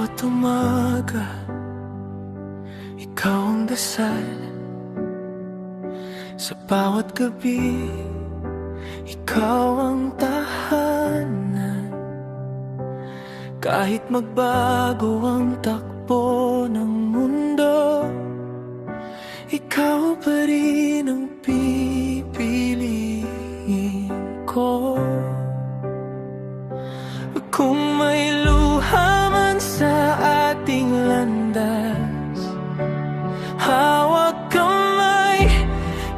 bawat umaga, ikaw ang dasal. Sa bawat gabi, ikaw ang tahanan. Kahit magbago ang takbo ng mundo, ikaw pa rin ang pipiliin ko. Kung may luha man sa ating landas, hawak kamay,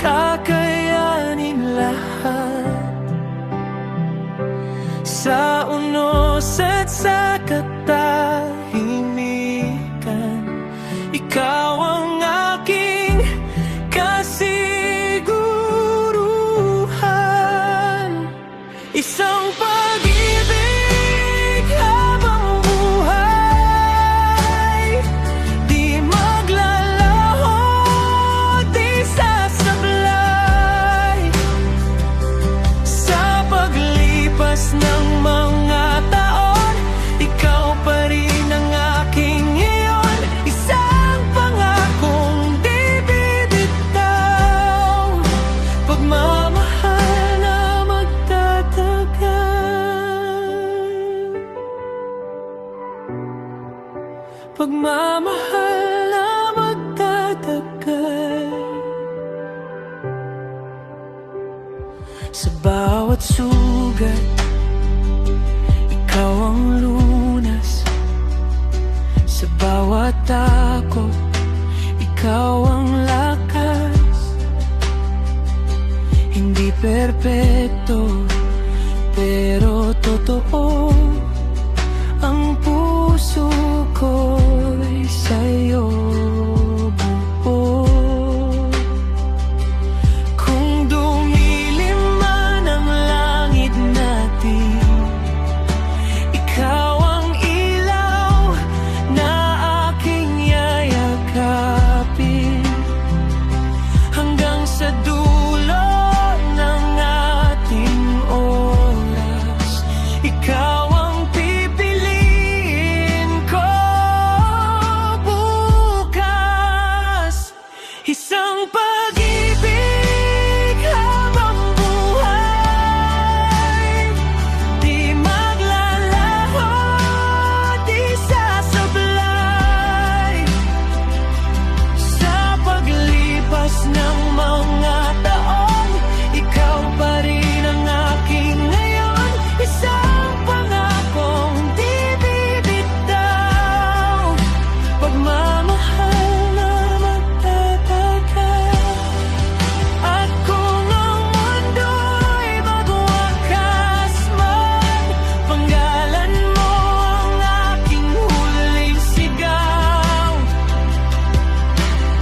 kakayanin lahat. Sa unos at sa katahimikan, ikaw ang aking kasiguruhan. Isang pag-ibig habang buhay, di maglalaho, di sasablay. Sa paglipas ng mga taon, ikaw pa rin ang aking iyon. Isang pangakong di bibitaw, pagmamahal na magtatagal. Pagmamahal na magtatagal. Sa bawat sugat, ikaw ang lunas. Sa bawat takot, ikaw ang lakas. Hindi perpekto, pero totoo. Ang puso ko'y sa'yo buo. Kung dumilim man ang langit natin, ikaw ang ilaw na aking yayakapin. Hanggang sa dulo ng ating oras, ikaw ang pipiliin ko bukas. Isang pag-ibig habang buhay, di maglalaho, di sasablay. Sa paglipas ng mga taon, ikaw pa rin ang aking ngayon. Isang pangakong di bibitaw, pagmamahal na magtatagal. At kung ang mundo'y magwakas man, panggalan mo ang aking huling sigaw.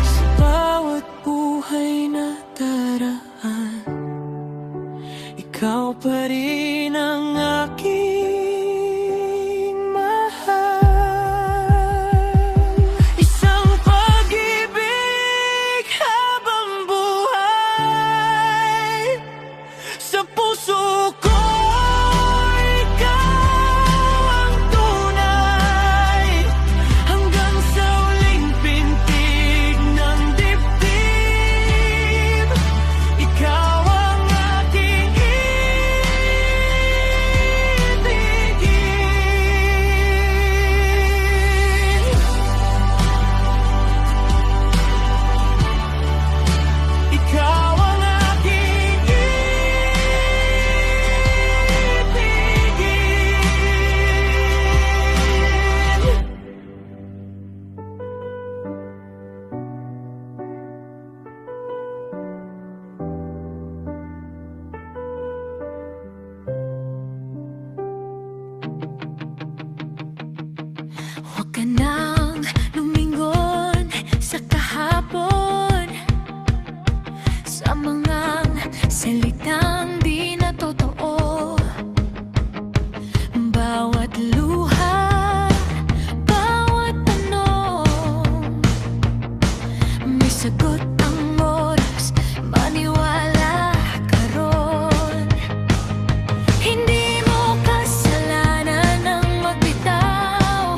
Sa bawat buhay na daraan, ikaw pa rin ang aking mahal. Isang pag-ibig habang buhay, sa puso ko ikaw ang tunay. Hanggang sa uling pintig ng dibdib, ikaw ang aking ibigin. Ikaw ang aking ibigin. Huwag ka nang lumingon sa kahapon, sa mga salitang di na totoo. Bawat luha, bawat tanong, may sagot ang oras. Maniwala ka ron. Hindi mo kasalanan ang magbitaw.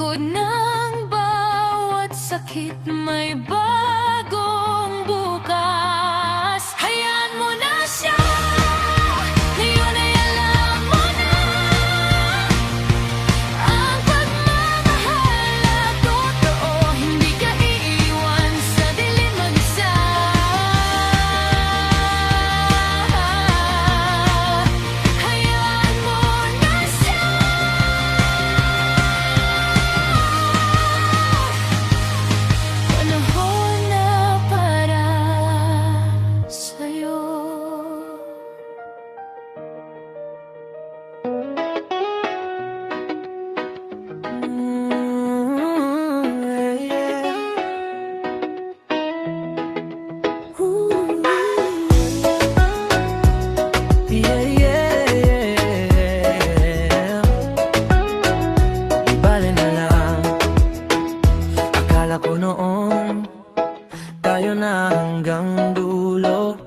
likod ng bawat sakit may bagong bukas. Hayaan mo na siya, ngayon ay alam mo na ang pagmamahal na totoo. Hindi ka iiwan sa dilim mag-isa. Hayaan mo na siya, panahon na para sa'yo. Yeah, yeah, yeah. Di bale na lang. Akala ko noon tayo na hanggang dulo.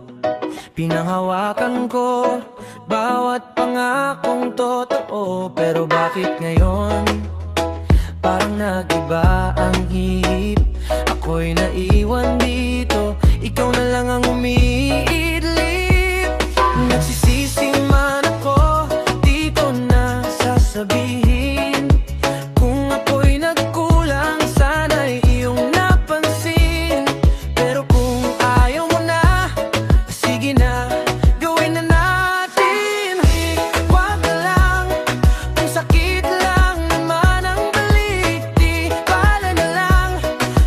Pinanghawakan ko bawat pangakong totoo. Pero bakit ngayon parang nag-iba ang hip? Ako'y naiwan dito, ikaw na lang ang umiidlip. Nagsisisi man ako, di ko na sasabihin. Kung ako'y nagkulang, sana'y iyong napansin. Pero kung ayaw mo na, sige na, gawin na natin. Wag na lang, kung sakit lang naman ang balik. Di bale na lang,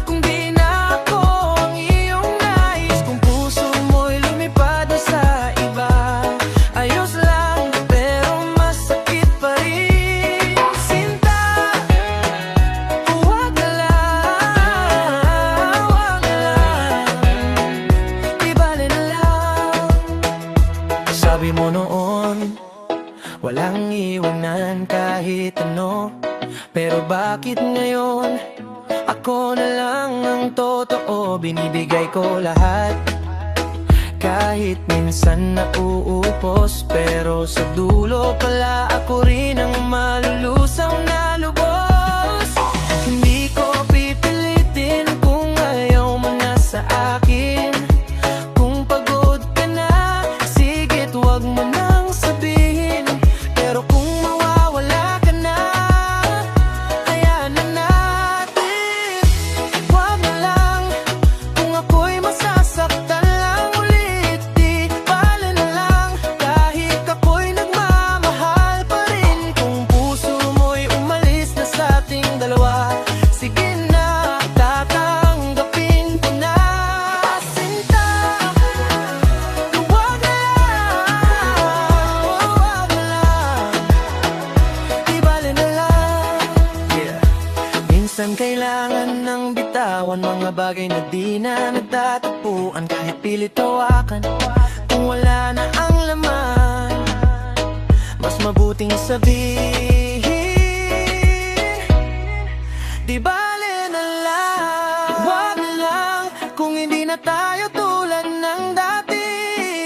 kung di na ako ang iyong nais. Kung puso mo'y lumipad na sa iba, ayos lang, pero masakit pa rin. Sinta, huwag na lang, huwag na lang, di bale na lang. Sabi mo noon, walang iwanan kahit ano. Pero bakit ngayon, ako na lang ang totoo. Binibigay ko lahat, kahit minsan nauupos. Pero sa dulo pala ako rin ang malulusaw na lubos. Hindi ko pipilitin kung ayaw mo na sa akin. Kung pagod ka na, sige't wag mo nang sabihin. Pero kung mawawala ka na, hayaan na natin. Wag na lang, kung ako'y masasaktan lang ulit. Di bale na lang, kahit ako'y nagmamahal pa rin. Kung puso mo'y umalis na sa ating dalawa, sige na, tatanggapin ko na. Sinta, wag na lang, wag na lang, di bale na lang. Yeah. Minsan kailangan ng bitawan mga bagay na di na nagtatagpuan. Kahit pilit tawakan, kung wala na ang laman, mas mabuting sabihin, di bale na lang. Wag na lang, kung hindi na tayo tulad ng dati.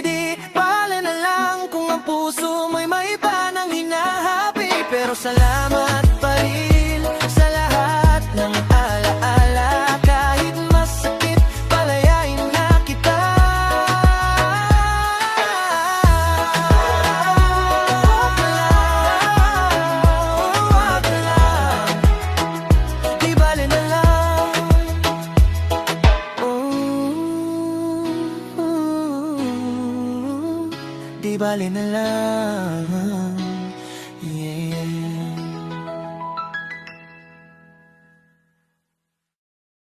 Di bale na lang, kung ang puso mo'y may iba nang hinahapi. Pero salamat pa rin sa lahat ng alaala. Kahit masakit, palayain na kita. Wag na lang, wag na lang, di bale na lang. Di bale na lang.